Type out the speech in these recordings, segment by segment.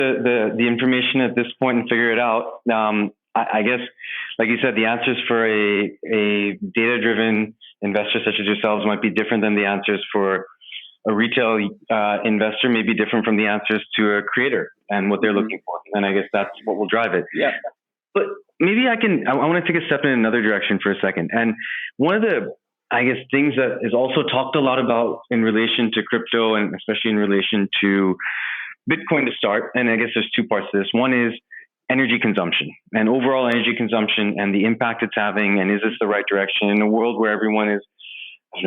the information at this point and figure it out. I guess, like you said, the answers for a data driven investor such as yourselves might be different than the answers for a retail investor, may be different from the answers to a creator and what they're looking for. And I guess that's what will drive it. Yeah. But maybe I want to take a step in another direction for a second. And one of the, I guess, things that is also talked a lot about in relation to crypto and especially in relation to Bitcoin to start, and I guess there's two parts to this. One is energy consumption and overall energy consumption and the impact it's having. And is this the right direction in a world where everyone is,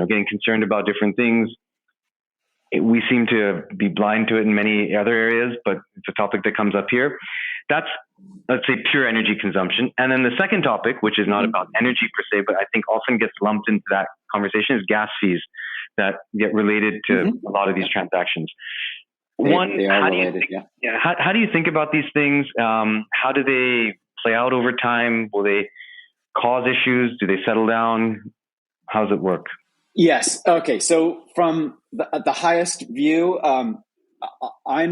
getting concerned about different things? We seem to be blind to it in many other areas, but it's a topic that comes up here. That's, let's say, pure energy consumption. And then the second topic, which is not about energy per se, but I think often gets lumped into that conversation, is gas fees that get related to a lot of these transactions. They are related, how do you think about these things? How do they play out over time? Will they cause issues? Do they settle down? How does it work? Yes. Okay. So from the highest view, I'm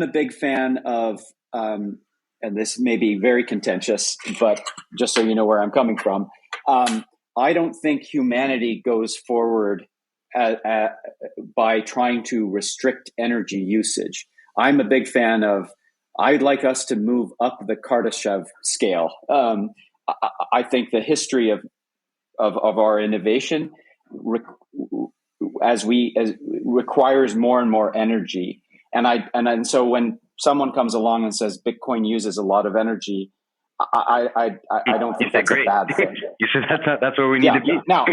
a big fan of, and this may be very contentious, but just so you know where I'm coming from, I don't think humanity goes forward by trying to restrict energy usage. I'm a big fan of, I'd like us to move up the Kardashev scale. I think the history of our innovation requires more and more energy. And so when someone comes along and says Bitcoin uses a lot of energy, I don't think that's a bad thing. You said that's where we need to be. Now,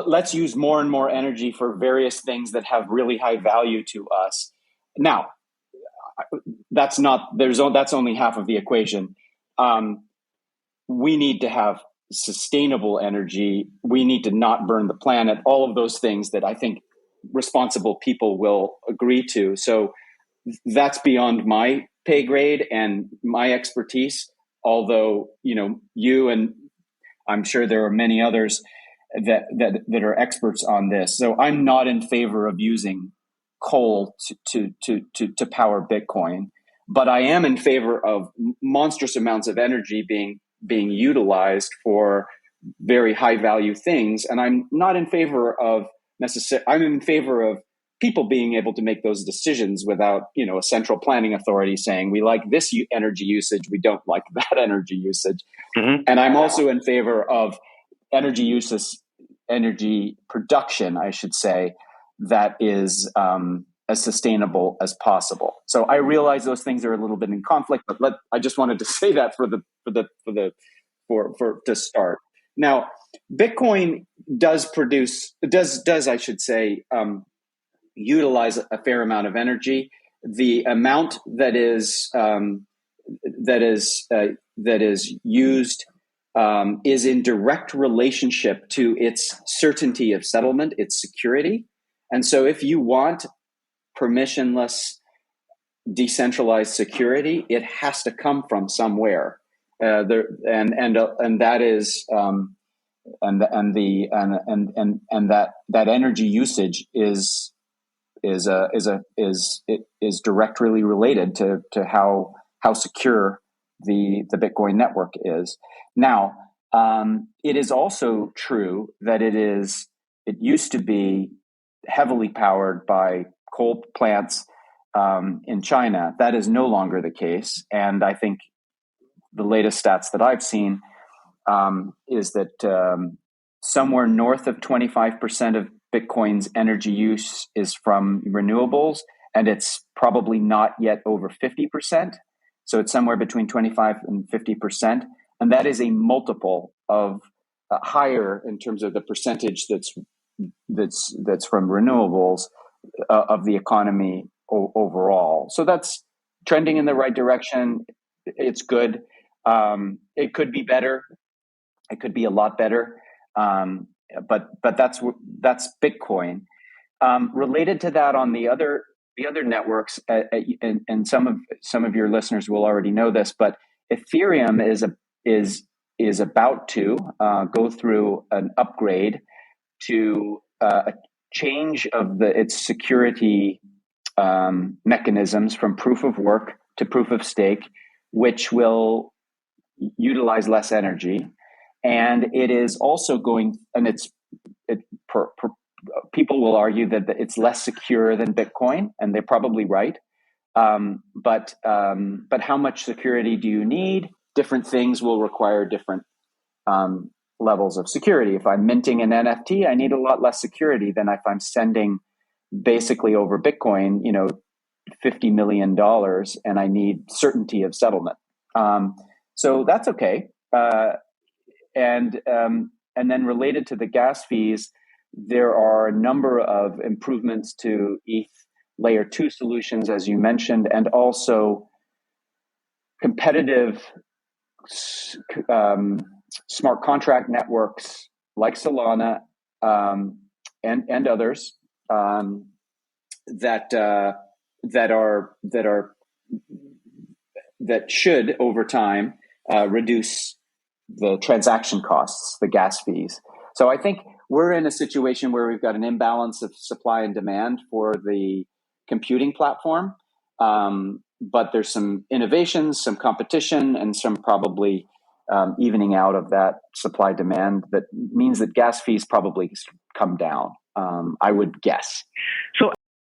let's use more and more energy for various things that have really high value to us. Now, that's only half of the equation. We need to have sustainable energy. We need to not burn the planet. All of those things that I think responsible people will agree to. So that's beyond my pay grade and my expertise. Although, you and I'm sure there are many others that are experts on this. So I'm not in favor of using coal to power Bitcoin, but I am in favor of monstrous amounts of energy being utilized for very high value things. And I'm not in favor of I'm in favor of people being able to make those decisions without, a central planning authority saying, we like this energy usage, we don't like that energy usage. And I'm also in favor of energy production, I should say, that is as sustainable as possible. So I realize those things are a little bit in conflict, but I just wanted to say that to start. Now, Bitcoin does I should say, utilize a fair amount of energy. The amount that is used is in direct relationship to its certainty of settlement, its security. And so if you want permissionless, decentralized security, it has to come from somewhere. That energy usage is directly related to how secure the Bitcoin network is. Now, it is also true that it used to be heavily powered by coal plants in China. That is no longer the case, and I think the latest stats that I've seen is that somewhere north of 25% of Bitcoin's energy use is from renewables, and it's probably not yet over 50%. So it's somewhere between 25 and 50%. And that is a multiple of higher in terms of the percentage that's from renewables of the economy overall. So that's trending in the right direction. It's good. It could be better. It could be a lot better. But that's Bitcoin. Related to that, on the other networks, and some of your listeners will already know this, but Ethereum is about to go through an upgrade to a change of its security mechanisms from proof of work to proof of stake, which will utilize less energy. And it is also going, and people will argue that it's less secure than Bitcoin, and they're probably right. But how much security do you need? Different things will require different levels of security. If I'm minting an NFT, I need a lot less security than if I'm sending basically over Bitcoin, $50 million, and I need certainty of settlement. So that's okay. And then related to the gas fees, there are a number of improvements to ETH layer 2 solutions, as you mentioned, and also competitive smart contract networks like Solana and others that should over time reduce the transaction costs, the gas fees. So I think we're in a situation where we've got an imbalance of supply and demand for the computing platform. But there's some innovations, some competition, and some probably evening out of that supply demand that means that gas fees probably come down, I would guess. So